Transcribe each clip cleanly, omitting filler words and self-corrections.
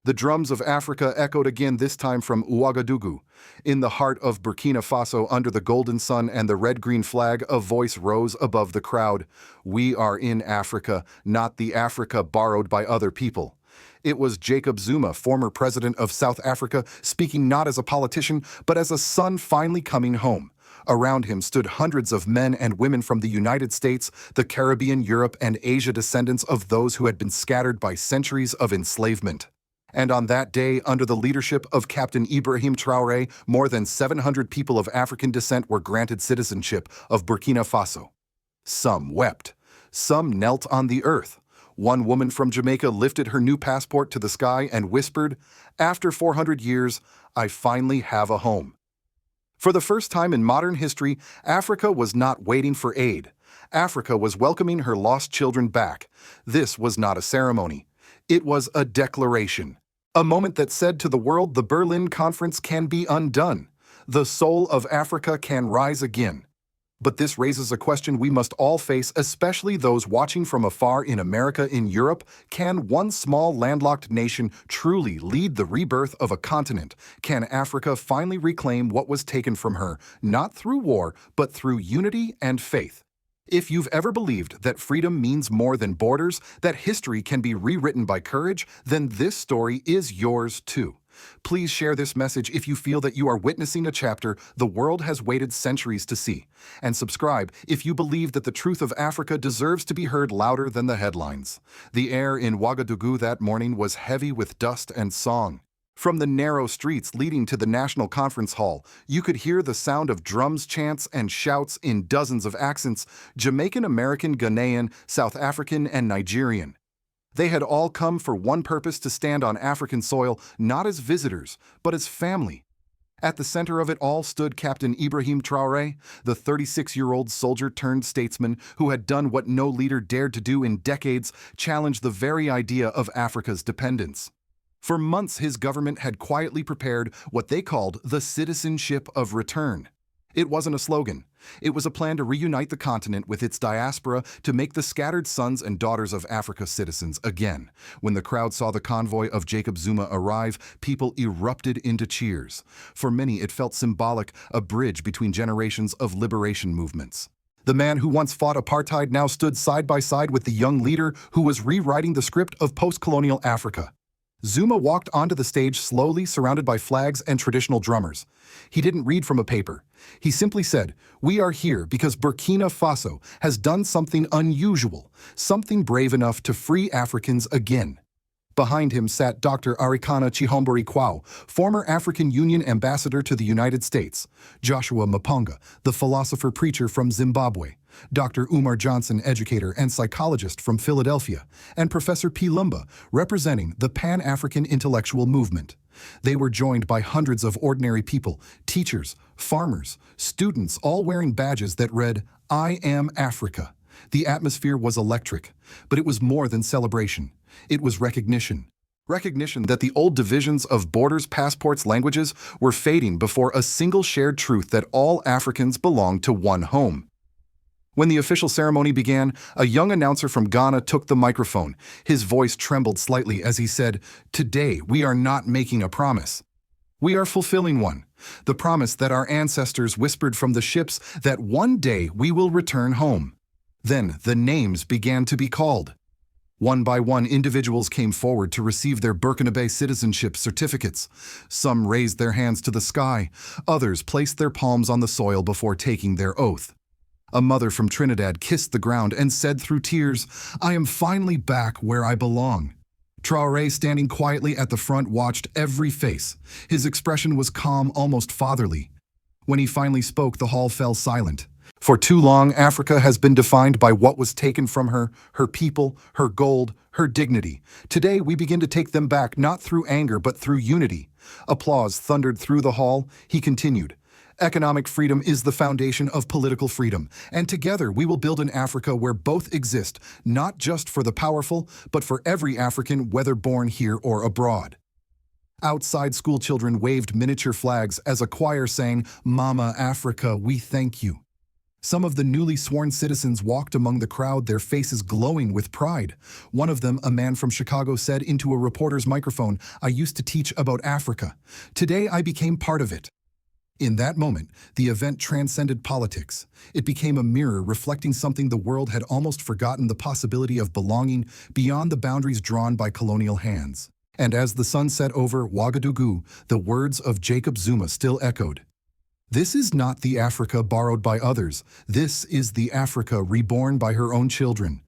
The drums of Africa echoed again, this time from Ouagadougou. In the heart of Burkina Faso, under the golden sun and the red-green flag, a voice rose above the crowd. We are in Africa, not the Africa borrowed by other people. It was Jacob Zuma, former president of South Africa, speaking not as a politician, but as a son finally coming home. Around him stood hundreds of men and women from the United States, the Caribbean, Europe, and Asia, descendants of those who had been scattered by centuries of enslavement. And on that day, under the leadership of Captain Ibrahim Traoré, more than 700 people of African descent were granted citizenship of Burkina Faso. Some wept. Some knelt on the earth. One woman from Jamaica lifted her new passport to the sky and whispered, "After 400 years, I finally have a home." For the first time in modern history, Africa was not waiting for aid. Africa was welcoming her lost children back. This was not a ceremony. It was a declaration. A moment that said to the world, the Berlin Conference can be undone. The soul of Africa can rise again. But this raises a question we must all face, especially those watching from afar in America, in Europe. Can one small landlocked nation truly lead the rebirth of a continent? Can Africa finally reclaim what was taken from her, not through war, but through unity and faith? If you've ever believed that freedom means more than borders, that history can be rewritten by courage, then this story is yours too. Please share this message if you feel that you are witnessing a chapter the world has waited centuries to see. And subscribe if you believe that the truth of Africa deserves to be heard louder than the headlines. The air in Ouagadougou that morning was heavy with dust and song. From the narrow streets leading to the National Conference Hall, you could hear the sound of drums, chants, and shouts in dozens of accents: Jamaican, American, Ghanaian, South African, and Nigerian. They had all come for one purpose: to stand on African soil, not as visitors, but as family. At the center of it all stood Captain Ibrahim Traoré, the 36-year-old soldier-turned-statesman who had done what no leader dared to do in decades: challenge the very idea of Africa's dependence. For months, his government had quietly prepared what they called the Citizenship of Return. It wasn't a slogan. It was a plan to reunite the continent with its diaspora, to make the scattered sons and daughters of Africa citizens again. When the crowd saw the convoy of Jacob Zuma arrive, people erupted into cheers. For many, it felt symbolic, a bridge between generations of liberation movements. The man who once fought apartheid now stood side by side with the young leader who was rewriting the script of post-colonial Africa. Zuma walked onto the stage slowly, surrounded by flags and traditional drummers. He didn't read from a paper. He simply said, "We are here because Burkina Faso has done something unusual, something brave enough to free Africans again." Behind him sat Dr. Arikana Chihombori-Quao, former African Union ambassador to the United States; Joshua Maponga, the philosopher-preacher from Zimbabwe; Dr. Umar Johnson, educator and psychologist from Philadelphia; and Professor P. Lumba, representing the Pan-African intellectual movement. They were joined by hundreds of ordinary people, teachers, farmers, students, all wearing badges that read, "I am Africa." The atmosphere was electric, but it was more than celebration. It was recognition. Recognition that the old divisions of borders, passports, languages were fading before a single shared truth that all Africans belonged to one home. When the official ceremony began, a young announcer from Ghana took the microphone. His voice trembled slightly as he said, "Today, we are not making a promise. We are fulfilling one. The promise that our ancestors whispered from the ships, that one day we will return home." Then the names began to be called. One by one, individuals came forward to receive their Burkinabè citizenship certificates. Some raised their hands to the sky. Others placed their palms on the soil before taking their oath. A mother from Trinidad kissed the ground and said through tears, "I am finally back where I belong." Traoré, standing quietly at the front, watched every face. His expression was calm, almost fatherly. When he finally spoke, the hall fell silent. For too long, Africa has been defined by what was taken from her, her people, her gold, her dignity. Today, we begin to take them back, not through anger, but through unity. Applause thundered through the hall. He continued, "Economic freedom is the foundation of political freedom, and together we will build an Africa where both exist, not just for the powerful, but for every African, whether born here or abroad." Outside, school children waved miniature flags as a choir sang, "Mama Africa, we thank you." Some of the newly sworn citizens walked among the crowd, their faces glowing with pride. One of them, a man from Chicago, said into a reporter's microphone, "I used to teach about Africa. Today I became part of it." In that moment, the event transcended politics. It became a mirror reflecting something the world had almost forgotten: the possibility of belonging beyond the boundaries drawn by colonial hands. And as the sun set over Ouagadougou, the words of Jacob Zuma still echoed. This is not the Africa borrowed by others. This is the Africa reborn by her own children.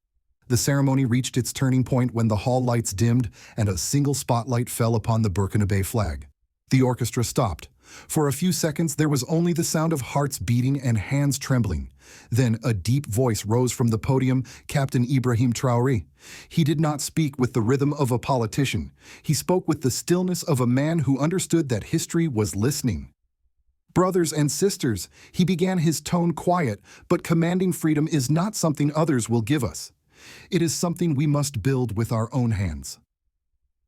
The ceremony reached its turning point when the hall lights dimmed and a single spotlight fell upon the Burkinabè flag. The orchestra stopped. For a few seconds, there was only the sound of hearts beating and hands trembling. Then a deep voice rose from the podium: Captain Ibrahim Traoré. He did not speak with the rhythm of a politician. He spoke with the stillness of a man who understood that history was listening. Brothers and sisters, he began, his tone quiet but commanding. Freedom is not something others will give us. It is something we must build with our own hands.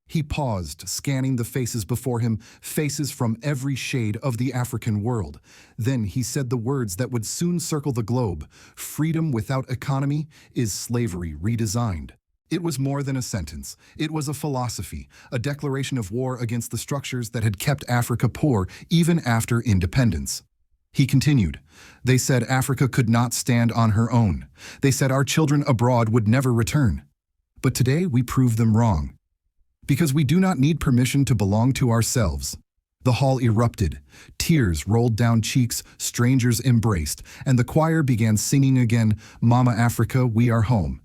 He paused, scanning the faces before him, faces from every shade of the African world. Then he said the words that would soon circle the globe: freedom without economy is slavery redesigned. It was more than a sentence. It was a philosophy, a declaration of war against the structures that had kept Africa poor even after independence. He continued, "They said Africa could not stand on her own. They said our children abroad would never return. But today we prove them wrong. Because we do not need permission to belong to ourselves." The hall erupted. Tears rolled down cheeks, strangers embraced, and the choir began singing again, "Mama Africa, we are home."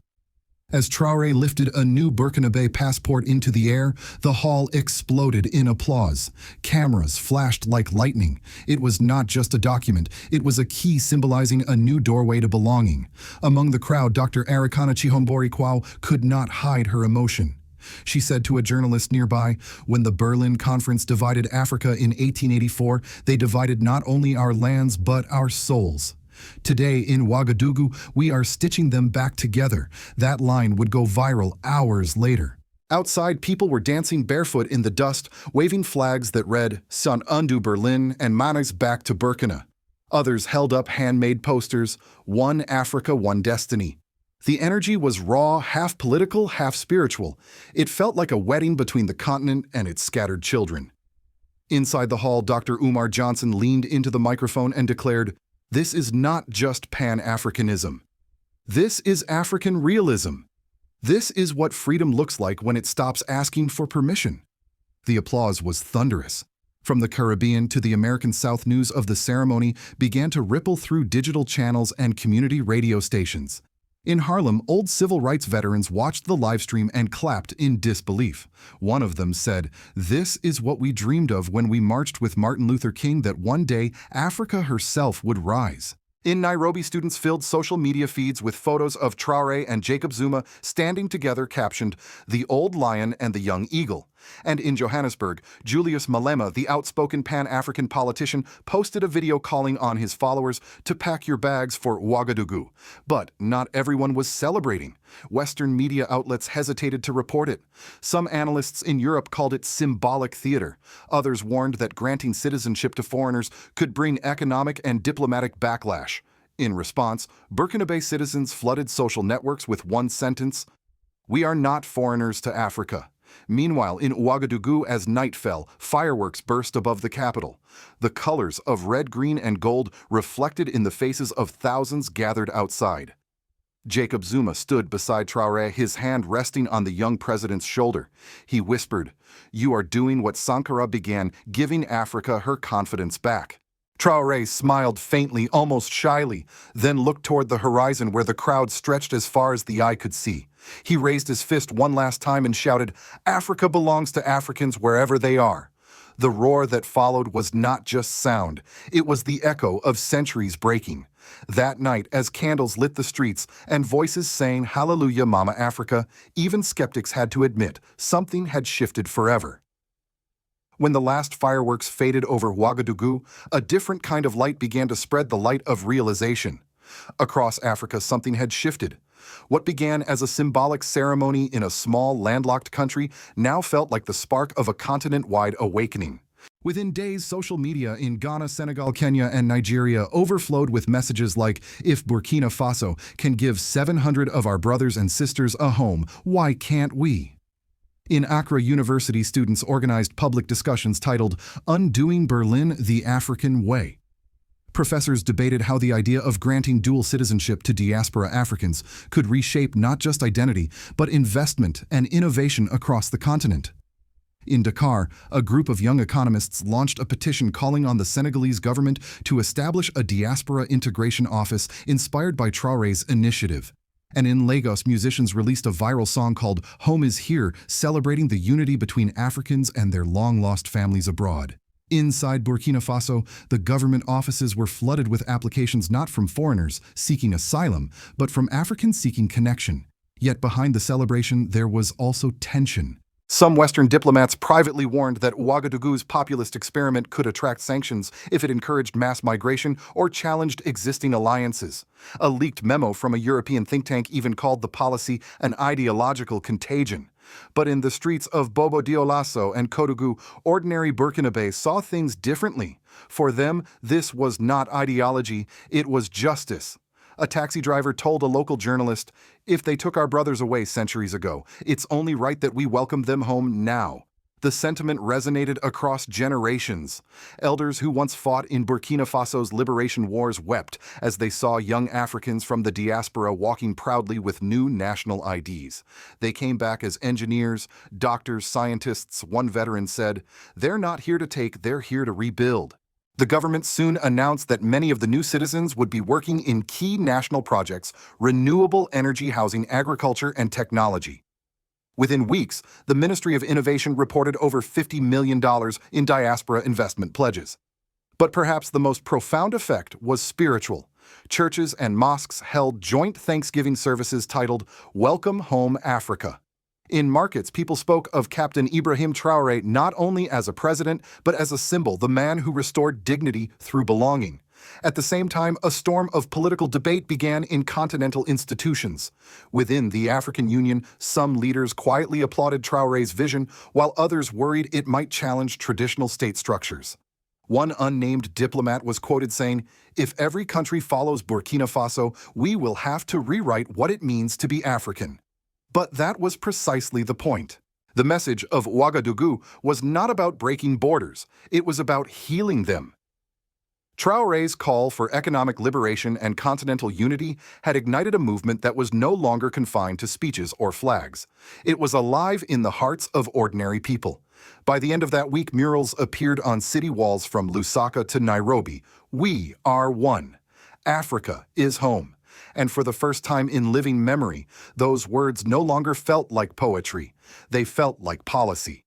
As Traoré lifted a new Burkinabè passport into the air, the hall exploded in applause. Cameras flashed like lightning. It was not just a document, it was a key symbolizing a new doorway to belonging. Among the crowd, Dr. Arikana Chihombori-Quao could not hide her emotion. She said to a journalist nearby, "When the Berlin Conference divided Africa in 1884, they divided not only our lands but our souls. Today in Ouagadougou, we are stitching them back together." That line would go viral hours later. Outside, people were dancing barefoot in the dust, waving flags that read, "Son undu Berlin" and "Manas back to Burkina." Others held up handmade posters, "One Africa, One Destiny." The energy was raw, half political, half spiritual. It felt like a wedding between the continent and its scattered children. Inside the hall, Dr. Umar Johnson leaned into the microphone and declared, "This is not just Pan-Africanism. This is African realism. This is what freedom looks like when it stops asking for permission." The applause was thunderous. From the Caribbean to the American South, news of the ceremony began to ripple through digital channels and community radio stations. In Harlem, old civil rights veterans watched the livestream and clapped in disbelief. One of them said, "This is what we dreamed of when we marched with Martin Luther King, that one day Africa herself would rise." In Nairobi, students filled social media feeds with photos of Traoré and Jacob Zuma standing together, captioned, "The Old Lion and the Young Eagle." And in Johannesburg, Julius Malema, the outspoken Pan-African politician, posted a video calling on his followers to pack your bags for Ouagadougou. But not everyone was celebrating. Western media outlets hesitated to report it. Some analysts in Europe called it symbolic theater. Others warned that granting citizenship to foreigners could bring economic and diplomatic backlash. In response, Burkinabè citizens flooded social networks with one sentence: "We are not foreigners to Africa." Meanwhile, in Ouagadougou, as night fell, fireworks burst above the capital. The colors of red, green, and gold reflected in the faces of thousands gathered outside. Jacob Zuma stood beside Traoré, his hand resting on the young president's shoulder. He whispered, "You are doing what Sankara began, giving Africa her confidence back." Traoré smiled faintly, almost shyly, then looked toward the horizon where the crowd stretched as far as the eye could see. He raised his fist one last time and shouted, "Africa belongs to Africans wherever they are." The roar that followed was not just sound, it was the echo of centuries breaking. That night, as candles lit the streets and voices sang "Hallelujah, Mama Africa," even skeptics had to admit something had shifted forever. When the last fireworks faded over Ouagadougou, a different kind of light began to spread, the light of realization. Across Africa, something had shifted. What began as a symbolic ceremony in a small, landlocked country now felt like the spark of a continent-wide awakening. Within days, social media in Ghana, Senegal, Kenya, and Nigeria overflowed with messages like, "If Burkina Faso can give 700 of our brothers and sisters a home, why can't we?" In Accra University, students organized public discussions titled, "Undoing Berlin the African Way." Professors debated how the idea of granting dual citizenship to diaspora Africans could reshape not just identity, but investment and innovation across the continent. In Dakar, a group of young economists launched a petition calling on the Senegalese government to establish a diaspora integration office inspired by Traoré's initiative. And in Lagos, musicians released a viral song called "Home is Here," celebrating the unity between Africans and their long-lost families abroad. Inside Burkina Faso, the government offices were flooded with applications not from foreigners seeking asylum, but from Africans seeking connection. Yet behind the celebration, there was also tension. Some Western diplomats privately warned that Ouagadougou's populist experiment could attract sanctions if it encouraged mass migration or challenged existing alliances. A leaked memo from a European think tank even called the policy an ideological contagion. But in the streets of Bobo Dioulasso and Ouagadougou, ordinary Burkinabè saw things differently. For them, this was not ideology, it was justice. A taxi driver told a local journalist, "If they took our brothers away centuries ago, it's only right that we welcome them home now." The sentiment resonated across generations. Elders who once fought in Burkina Faso's liberation wars wept as they saw young Africans from the diaspora walking proudly with new national IDs. They came back as engineers, doctors, scientists. One veteran said, "They're not here to take, they're here to rebuild." The government soon announced that many of the new citizens would be working in key national projects: renewable energy, housing, agriculture, and technology. Within weeks, the Ministry of Innovation reported over $50 million in diaspora investment pledges. But perhaps the most profound effect was spiritual. Churches and mosques held joint Thanksgiving services titled "Welcome Home Africa." In markets, people spoke of Captain Ibrahim Traoré not only as a president, but as a symbol, the man who restored dignity through belonging. At the same time, a storm of political debate began in continental institutions. Within the African Union, some leaders quietly applauded Traoré's vision, while others worried it might challenge traditional state structures. One unnamed diplomat was quoted saying, "If every country follows Burkina Faso, we will have to rewrite what it means to be African." But that was precisely the point. The message of Ouagadougou was not about breaking borders, it was about healing them. Traoré's call for economic liberation and continental unity had ignited a movement that was no longer confined to speeches or flags. It was alive in the hearts of ordinary people. By the end of that week, murals appeared on city walls from Lusaka to Nairobi. "We are one. Africa is home." And for the first time in living memory, those words no longer felt like poetry. They felt like policy.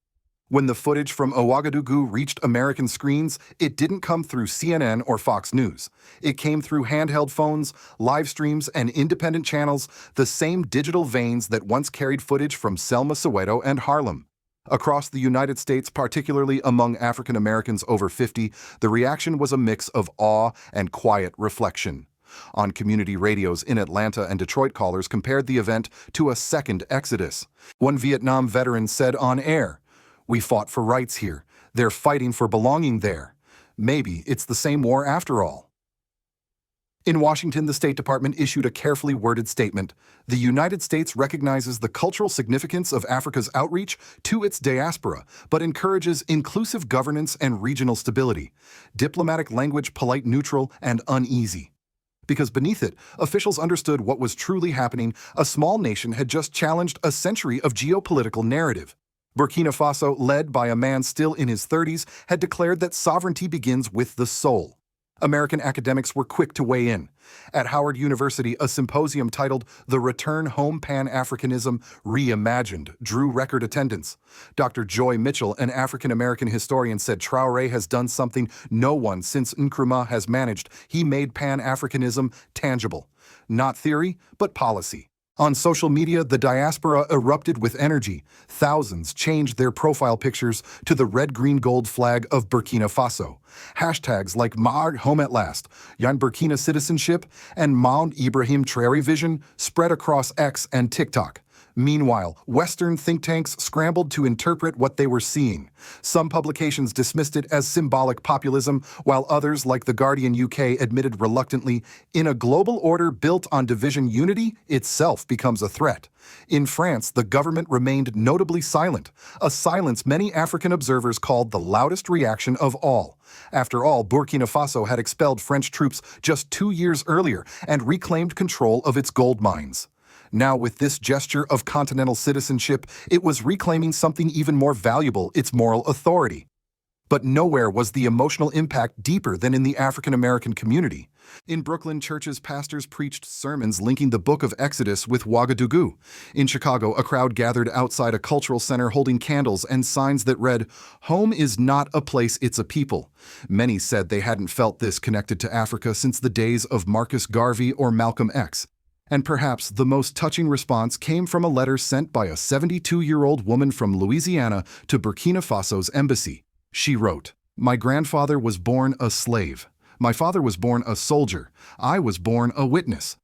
When the footage from Ouagadougou reached American screens, it didn't come through CNN or Fox News. It came through handheld phones, live streams, and independent channels, the same digital veins that once carried footage from Selma, Soweto, and Harlem. Across the United States, particularly among African Americans over 50, the reaction was a mix of awe and quiet reflection. On community radios in Atlanta and Detroit, callers compared the event to a second exodus. One Vietnam veteran said on air, "We fought for rights here. They're fighting for belonging there. Maybe it's the same war after all." In Washington, the State Department issued a carefully worded statement. The United States recognizes the cultural significance of Africa's outreach to its diaspora, but encourages inclusive governance and regional stability. Diplomatic language polite, neutral, and uneasy. Because beneath it, officials understood what was truly happening. A small nation had just challenged a century of geopolitical narrative. Burkina Faso, led by a man still in his 30s, had declared that sovereignty begins with the soul. American academics were quick to weigh in. At Howard University, a symposium titled "The Return Home Pan-Africanism Reimagined" drew record attendance. Dr. Joy Mitchell, an African-American historian, said Traoré has done something no one since Nkrumah has managed. He made Pan-Africanism tangible. Not theory, but policy. On social media, the diaspora erupted with energy. Thousands changed their profile pictures to the red-green-gold flag of Burkina Faso. Hashtags like "Mar Home at Last," "Yan Burkina Citizenship," and "Mount Ibrahim Traoré Vision" spread across X and TikTok. Meanwhile, Western think tanks scrambled to interpret what they were seeing. Some publications dismissed it as symbolic populism, while others, like The Guardian UK, admitted reluctantly, in a global order built on division, unity itself becomes a threat. In France, the government remained notably silent, a silence many African observers called the loudest reaction of all. After all, Burkina Faso had expelled French troops just 2 years earlier and reclaimed control of its gold mines. Now, with this gesture of continental citizenship, it was reclaiming something even more valuable, its moral authority. But nowhere was the emotional impact deeper than in the African American community. In Brooklyn, churches' pastors preached sermons linking the Book of Exodus with Ouagadougou. In Chicago, a crowd gathered outside a cultural center holding candles and signs that read, "Home is not a place, it's a people." Many said they hadn't felt this connected to Africa since the days of Marcus Garvey or Malcolm X. And perhaps the most touching response came from a letter sent by a 72-year-old woman from Louisiana to Burkina Faso's embassy. She wrote, "My grandfather was born a slave. My father was born a soldier. I was born a witness.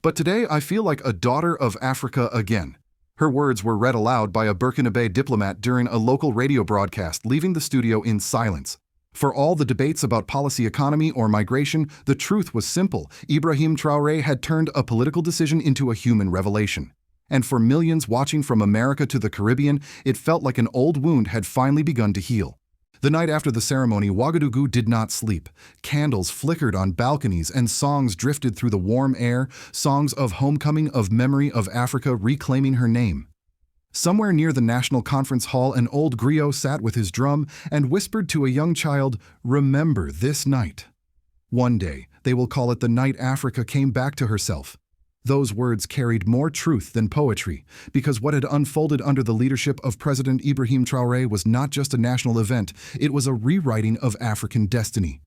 But today I feel like a daughter of Africa again." Her words were read aloud by a Burkinabè diplomat during a local radio broadcast, leaving the studio in silence. For all the debates about policy, economy, or migration, the truth was simple. Ibrahim Traoré had turned a political decision into a human revelation. And for millions watching from America to the Caribbean, it felt like an old wound had finally begun to heal. The night after the ceremony, Ouagadougou did not sleep. Candles flickered on balconies and songs drifted through the warm air, songs of homecoming, of memory, of Africa reclaiming her name. Somewhere near the National Conference Hall, an old griot sat with his drum and whispered to a young child, "Remember this night. One day, they will call it the night Africa came back to herself." Those words carried more truth than poetry, because what had unfolded under the leadership of President Ibrahim Traoré was not just a national event, it was a rewriting of African destiny.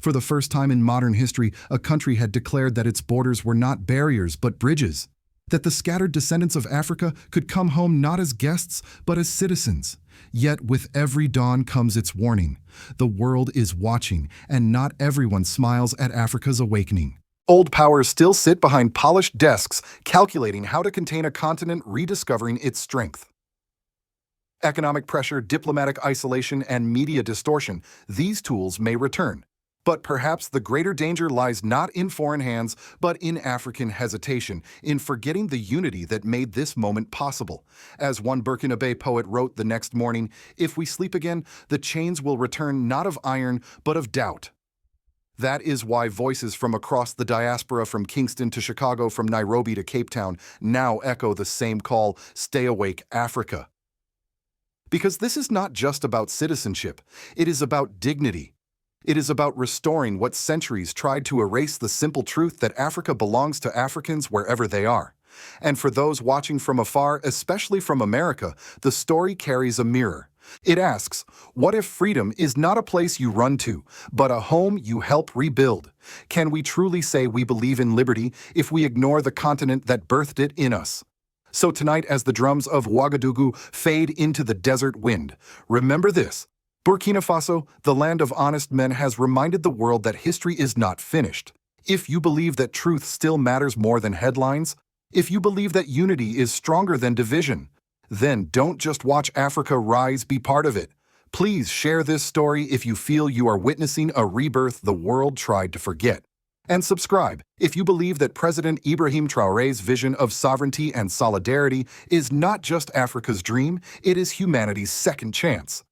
For the first time in modern history, a country had declared that its borders were not barriers but bridges. That the scattered descendants of Africa could come home not as guests, but as citizens. Yet with every dawn comes its warning. The world is watching, and not everyone smiles at Africa's awakening. Old powers still sit behind polished desks, calculating how to contain a continent rediscovering its strength. Economic pressure, diplomatic isolation, and media distortion, these tools may return. But perhaps the greater danger lies not in foreign hands, but in African hesitation, in forgetting the unity that made this moment possible. As one Burkinabè poet wrote the next morning, "If we sleep again, the chains will return not of iron, but of doubt." That is why voices from across the diaspora, from Kingston to Chicago, from Nairobi to Cape Town, now echo the same call, "Stay awake, Africa." Because this is not just about citizenship, it is about dignity. It is about restoring what centuries tried to erase, the simple truth that Africa belongs to Africans wherever they are. And for those watching from afar, especially from America, the story carries a mirror. It asks, what if freedom is not a place you run to, but a home you help rebuild? Can we truly say we believe in liberty if we ignore the continent that birthed it in us? So tonight, as the drums of Ouagadougou fade into the desert wind, remember this. Burkina Faso, the land of honest men, has reminded the world that history is not finished. If you believe that truth still matters more than headlines, if you believe that unity is stronger than division, then don't just watch Africa rise, be part of it. Please share this story if you feel you are witnessing a rebirth the world tried to forget. And subscribe if you believe that President Ibrahim Traoré's vision of sovereignty and solidarity is not just Africa's dream, it is humanity's second chance.